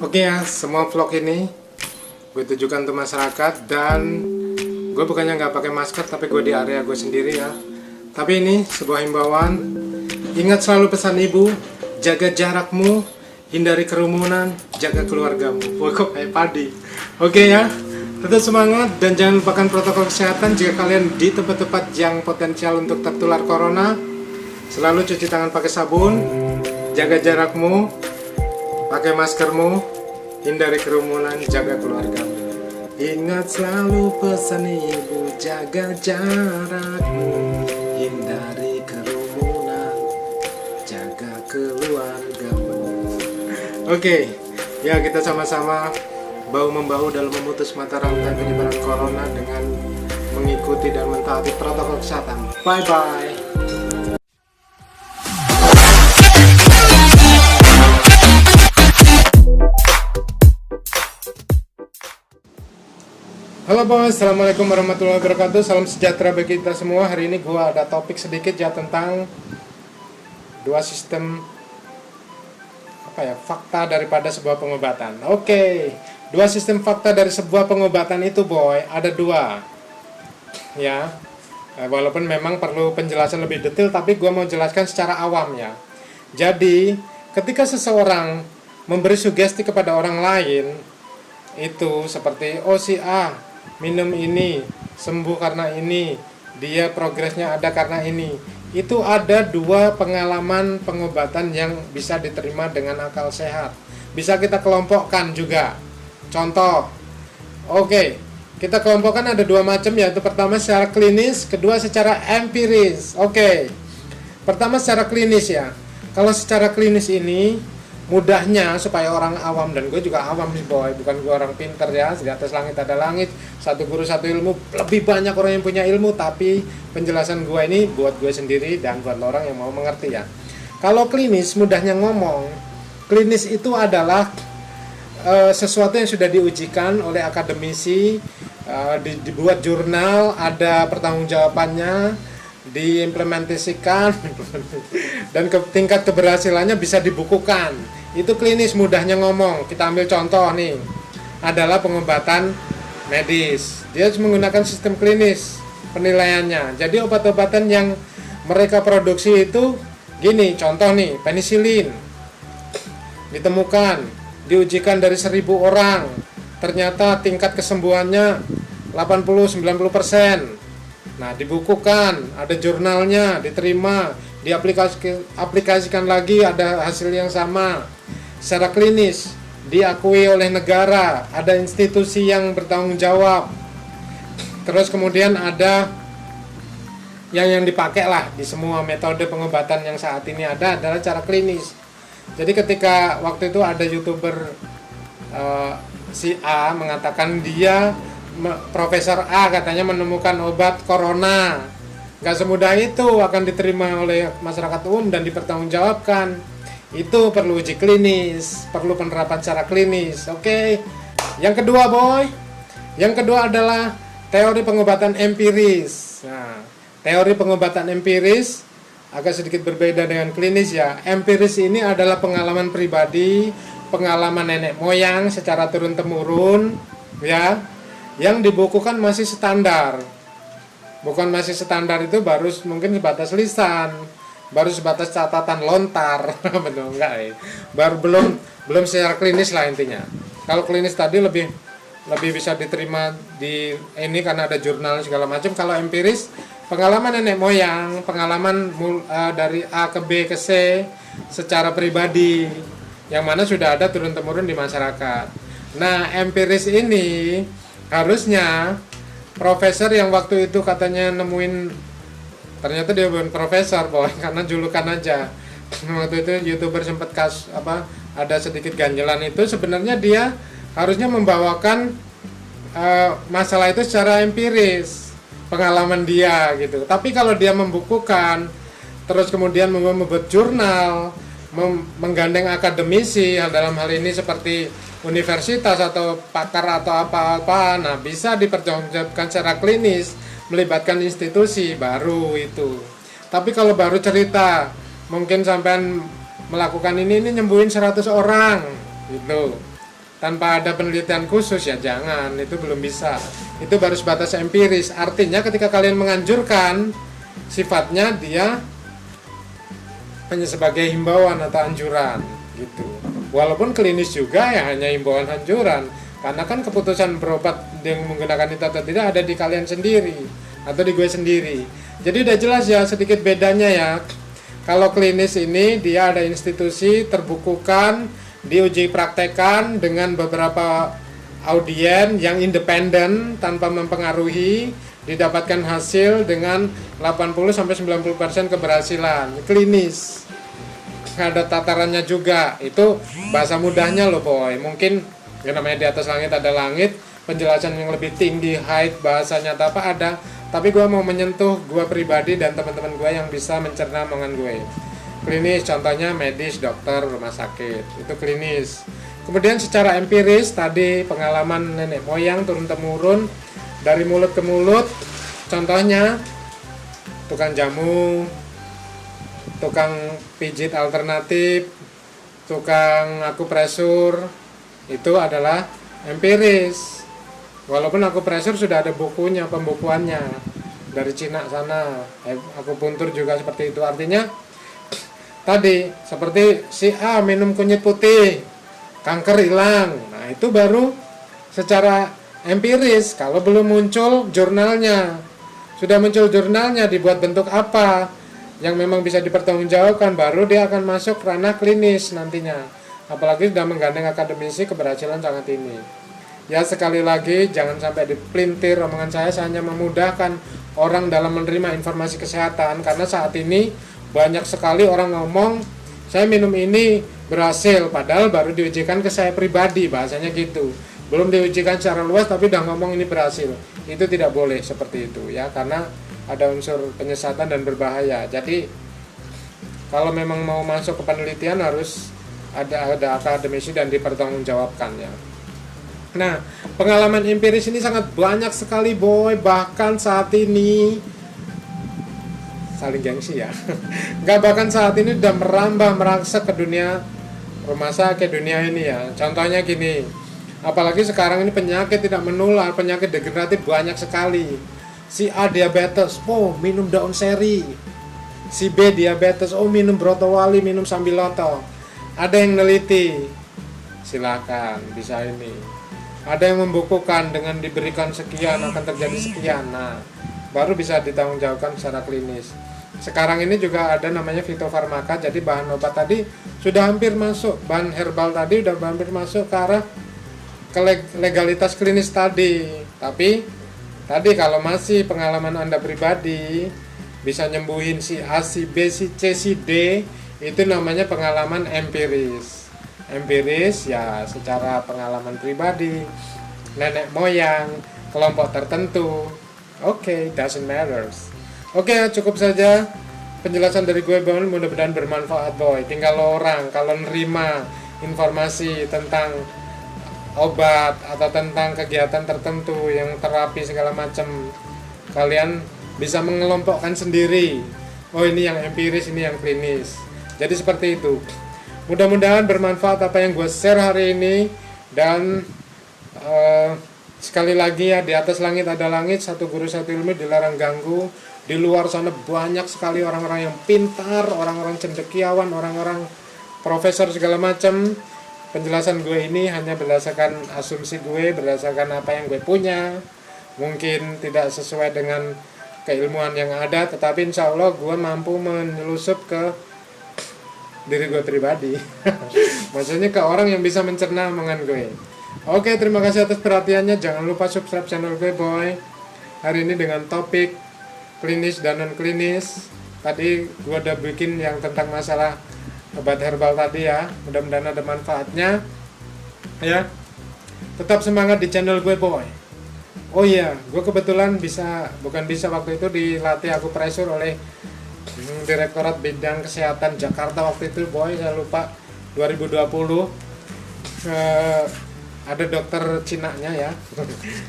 Oke ya, semua vlog ini gue tujukan untuk masyarakat. Dan gue bukannya nggak pakai masker, tapi gue di area gue sendiri ya. Tapi ini sebuah himbauan. Ingat selalu pesan ibu, jaga jarakmu, hindari kerumunan, jaga keluargamu. Wah, kok kayak padi. Oke ya, tetap semangat dan jangan lupakan protokol kesehatan. Jika kalian di tempat-tempat yang potensial untuk tertular corona, selalu cuci tangan pakai sabun, jaga jarakmu, pakai maskermu, hindari kerumunan, jaga keluargamu. Ingat selalu pesan ibu, jaga jarakmu, hindari kerumunan, jaga keluargamu. Oke, ya kita sama-sama bahu-membahu dalam memutus mata rantai penyebaran corona dengan mengikuti dan mentaati protokol kesehatan. Bye-bye. Halo bos, assalamualaikum warahmatullahi wabarakatuh. Salam sejahtera bagi kita semua. Hari ini gua ada topik sedikit ya tentang dua sistem fakta daripada sebuah pengobatan. Oke, dua sistem fakta dari sebuah pengobatan itu boy, ada dua ya. Walaupun memang perlu penjelasan lebih detail, tapi gua mau jelaskan secara awam ya. Jadi ketika seseorang memberi sugesti kepada orang lain, itu seperti si A minum ini sembuh karena ini, dia progresnya ada karena ini. Itu ada dua pengalaman pengobatan yang bisa diterima dengan akal sehat. Bisa kita kelompokkan juga. Contoh, oke, kita kelompokkan ada dua macam, yaitu pertama secara klinis, kedua secara empiris. Oke, pertama secara klinis ya. Kalau secara klinis ini mudahnya supaya orang awam, dan gue juga awam sih boy, bukan gue orang pinter ya, di atas langit ada langit, satu guru satu ilmu, lebih banyak orang yang punya ilmu, tapi penjelasan gue ini buat gue sendiri dan buat orang yang mau mengerti ya. Kalau klinis, mudahnya ngomong, klinis itu adalah sesuatu yang sudah diujikan oleh akademisi, dibuat jurnal, ada pertanggungjawabannya, diimplementasikan dan tingkat keberhasilannya bisa dibukukan. Itu klinis, mudahnya ngomong. Kita ambil contoh nih, adalah pengobatan medis. Dia menggunakan sistem klinis penilaiannya. Jadi obat-obatan yang mereka produksi itu gini, contoh nih, penisilin ditemukan, diujikan dari 1000 orang, ternyata tingkat kesembuhannya 80-90%. Nah, dibukukan, ada jurnalnya, diterima, diaplikasikan lagi, ada hasil yang sama. Secara klinis, diakui oleh negara, ada institusi yang bertanggung jawab. Terus kemudian ada yang dipakai lah di semua metode pengobatan yang saat ini ada adalah cara klinis. Jadi ketika waktu itu ada YouTuber si A mengatakan dia Profesor A katanya menemukan obat corona, gak semudah itu akan diterima oleh masyarakat umum dan dipertanggungjawabkan. Itu perlu uji klinis, perlu penerapan secara klinis. Oke. Yang kedua boy, yang kedua adalah teori pengobatan empiris. Nah, teori pengobatan empiris agak sedikit berbeda dengan klinis ya. Empiris ini adalah pengalaman pribadi, pengalaman nenek moyang secara turun-temurun ya, yang dibukukan masih standar. Bukan masih standar itu baru mungkin sebatas lisan, baru sebatas catatan lontar. Betul enggak ya? Baru belum secara klinis lah intinya. Kalau klinis tadi lebih bisa diterima di ini karena ada jurnal segala macam. Kalau empiris, pengalaman nenek moyang, pengalaman dari A ke B ke C secara pribadi, yang mana sudah ada turun-temurun di masyarakat. Nah, empiris ini harusnya profesor yang waktu itu katanya nemuin, ternyata dia bukan profesor boy, karena julukan aja. Waktu itu YouTuber sempat ada sedikit ganjelan, itu sebenarnya dia harusnya membawakan masalah itu secara empiris, pengalaman dia gitu. Tapi kalau dia membukukan, terus kemudian membuat jurnal, menggandeng akademisi, dalam hal ini seperti universitas atau pakar atau apa-apa, nah bisa dipertanggungjawabkan secara klinis, melibatkan institusi, baru itu. Tapi kalau baru cerita, mungkin sampean melakukan ini nyembuhin 100 orang gitu, tanpa ada penelitian khusus ya jangan, itu belum bisa. Itu baru sebatas empiris. Artinya ketika kalian menganjurkan, sifatnya dia hanya sebagai himbauan atau anjuran gitu. Walaupun klinis juga ya hanya himbauan anjuran, karena kan keputusan berobat yang menggunakan itu atau tidak ada di kalian sendiri atau di gue sendiri. Jadi udah jelas ya sedikit bedanya ya. Kalau klinis ini dia ada institusi terbukukan, diuji praktekan dengan beberapa audien yang independen tanpa mempengaruhi, didapatkan hasil dengan 80-90% keberhasilan klinis. Ada tatarannya juga, itu bahasa mudahnya loh boy. Mungkin ya namanya di atas langit ada langit, penjelasan yang lebih tinggi, height, bahasanya apa ada. Tapi gue mau menyentuh gue pribadi dan teman-teman gue yang bisa mencerna omongan gue. Klinis contohnya medis, dokter, rumah sakit, itu klinis. Kemudian secara empiris tadi pengalaman nenek moyang turun temurun dari mulut ke mulut. Contohnya tukang jamu, tukang pijit alternatif, tukang akupresur, itu adalah empiris. Walaupun akupresur sudah ada bukunya, pembukuannya dari Cina sana. Akupuntur juga seperti itu. Artinya tadi seperti si A minum kunyit putih, kanker hilang. Nah itu baru secara empiris. Kalau belum muncul jurnalnya, sudah muncul jurnalnya dibuat bentuk apa yang memang bisa dipertanggungjawabkan, baru dia akan masuk ranah klinis nantinya. Apalagi sudah menggandeng akademisi, keberhasilan sangat ini. Ya sekali lagi jangan sampai dipelintir omongan saya hanya memudahkan orang dalam menerima informasi kesehatan, karena saat ini banyak sekali orang ngomong saya minum ini berhasil, padahal baru diujikan ke saya pribadi, bahasanya gitu. Belum diujikan secara luas tapi udah ngomong ini berhasil. Itu tidak boleh seperti itu ya, karena ada unsur penyesatan dan berbahaya. Jadi kalau memang mau masuk ke penelitian harus ada akademisi dan dipertanggungjawabkan ya. Nah, pengalaman empiris ini sangat banyak sekali boy, bahkan saat ini saling gengsi ya. Enggak, bahkan saat ini udah merambah merangsak ke dunia rumah sakit, dunia ini ya. Contohnya gini, apalagi sekarang ini penyakit tidak menular, penyakit degeneratif banyak sekali. Si A diabetes, oh minum daun seri. Si B diabetes, oh minum brotowali, minum sambiloto. Ada yang neliti, silakan bisa ini. Ada yang membukukan dengan diberikan sekian akan terjadi sekian. Nah, baru bisa ditanggungjawabkan secara klinis. Sekarang ini juga ada namanya fitofarmaka, jadi bahan obat tadi sudah hampir masuk, bahan herbal tadi sudah hampir masuk ke arah ke legalitas klinis tadi. Tapi tadi kalau masih pengalaman Anda pribadi bisa nyembuhin si A, si B, si C, si D, itu namanya pengalaman empiris. Empiris ya secara pengalaman pribadi, nenek moyang, kelompok tertentu. Oke, doesn't matters. Oke, cukup saja penjelasan dari gue Bon, mudah-mudahan bermanfaat boy. Tinggal orang kalau nerima informasi tentang obat atau tentang kegiatan tertentu yang terapi segala macam, kalian bisa mengelompokkan sendiri. Oh ini yang empiris, ini yang klinis. Jadi seperti itu. Mudah-mudahan bermanfaat apa yang gue share hari ini. Dan sekali lagi ya, di atas langit ada langit, satu guru satu ilmu, dilarang ganggu. Di luar sana banyak sekali orang-orang yang pintar, orang-orang cendekiawan, orang-orang profesor segala macam. Penjelasan gue ini hanya berdasarkan asumsi gue, berdasarkan apa yang gue punya. Mungkin tidak sesuai dengan keilmuan yang ada, tetapi insya Allah gue mampu menyelusup ke diri gue pribadi. Maksudnya ke orang yang bisa mencerna omongan gue. Oke, terima kasih atas perhatiannya. Jangan lupa subscribe channel gue boy. Hari ini dengan topik klinis dan non klinis. Tadi gue udah bikin yang tentang masalah obat herbal tadi ya. Mudah-mudahan ada manfaatnya ya. Tetap semangat di channel gue boy. Oh iya, gue kebetulan waktu itu dilatih akupresur oleh Direktorat Bidang Kesehatan Jakarta waktu itu boy, saya lupa 2020. Ada dokter Cinanya ya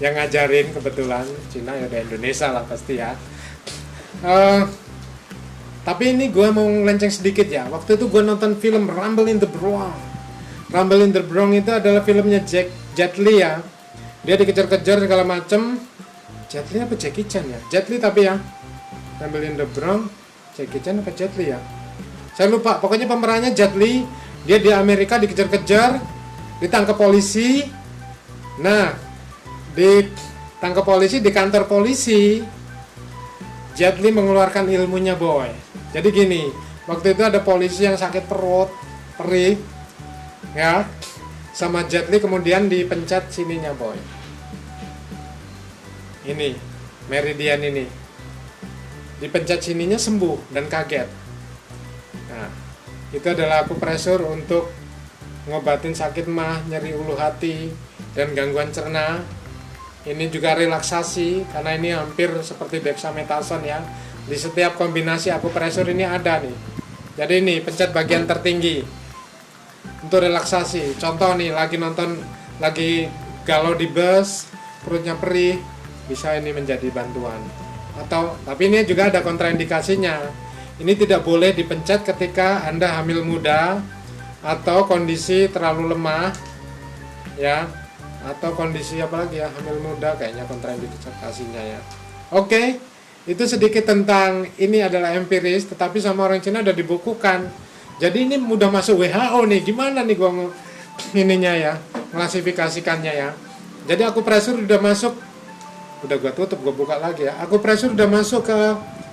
yang ngajarin, kebetulan Cina ya udah Indonesia lah pasti ya. Tapi ini gue mau ngelenceng sedikit ya. Waktu itu gue nonton film Rumble in the Bronx. Rumble in the Bronx itu adalah filmnya Jet Li ya. Dia dikejar-kejar segala macem. Jet Li apa Jackie Chan ya? Jet Li tapi ya. Rumble in the Bronx, Jackie Chan apa Jet Li ya? Saya lupa. Pokoknya pemerannya Jet Li. Dia di Amerika dikejar-kejar, ditangkap polisi. Nah, ditangkap polisi di kantor polisi. Jet Li mengeluarkan ilmunya boy. Jadi gini, waktu itu ada polisi yang sakit perut, perih, ya, sama Jet Li kemudian dipencet sininya boy. Ini, meridian ini, dipencet sininya sembuh dan kaget. Nah, itu adalah akupresur untuk ngobatin sakit mah, nyeri ulu hati, dan gangguan cerna. Ini juga relaksasi karena ini hampir seperti dexamethasone ya. Di setiap kombinasi akupresur ini ada nih. Jadi ini pencet bagian tertinggi untuk relaksasi. Contoh nih lagi galau di bus, perutnya perih, bisa ini menjadi bantuan. Tapi ini juga ada kontraindikasinya. Ini tidak boleh dipencet ketika Anda hamil muda atau kondisi terlalu lemah ya, atau kondisi apa lagi ya, hamil muda kayaknya kontraindikasinya ya. Oke, itu sedikit tentang ini adalah empiris tetapi sama orang Cina udah dibukukan. Jadi ini udah masuk WHO nih. Gimana nih gua ininya ya, klasifikasikannya ya. Jadi akupresur udah masuk, udah gua tutup, gua buka lagi ya. Akupresur udah masuk ke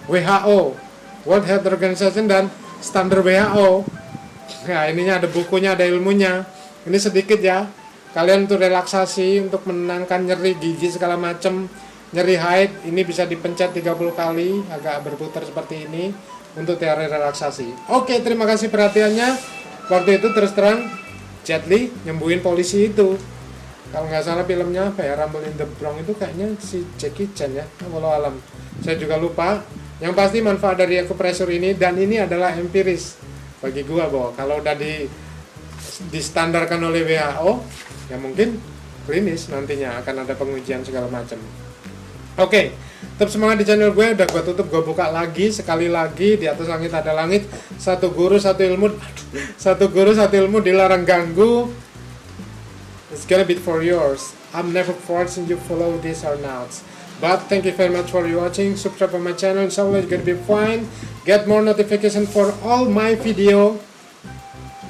WHO, World Health Organization dan standar WHO. Nah, ininya ada bukunya, ada ilmunya. Ini sedikit ya. Kalian untuk relaksasi, untuk menenangkan nyeri gigi segala macam, nyeri haid, ini bisa dipencet 30 kali, agak berputar seperti ini untuk teori relaksasi. Oke, terima kasih perhatiannya. Waktu itu terus terang Jet Li nyembuhin polisi itu. Kalau nggak salah filmnya apa ya, Rumble in the Bronx itu kayaknya si Jackie Chan ya. Walau alam, saya juga lupa. Yang pasti manfaat dari akupresur ini, dan ini adalah empiris bagi gua bahwa kalau udah distandarkan oleh WHO ya mungkin klinis nantinya akan ada pengujian segala macam. Oke, tetap semangat di channel gue. Udah gue tutup, gue buka lagi sekali lagi. Di atas langit ada langit, satu guru satu ilmu. Satu guru satu ilmu, dilarang ganggu. It's gonna be for yours. I'm never forcing you follow this or not. But thank you very much for watching. Subscribe to my channel. It's always gonna be fine. Get more notification for all my video.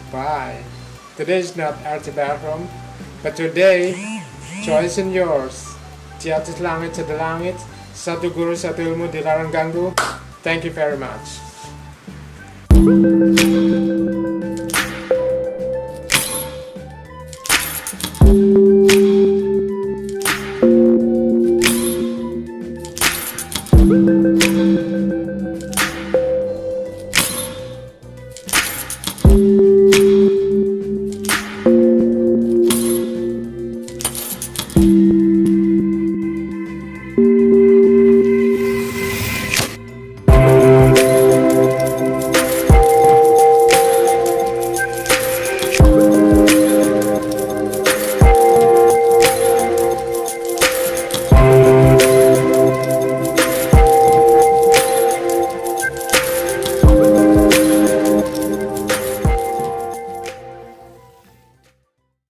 Bye. Today is not arty bathroom, but today choice in yours. Di atas langit ada langit, satu guru satu ilmu, dilarang ganggu. Thank you very much.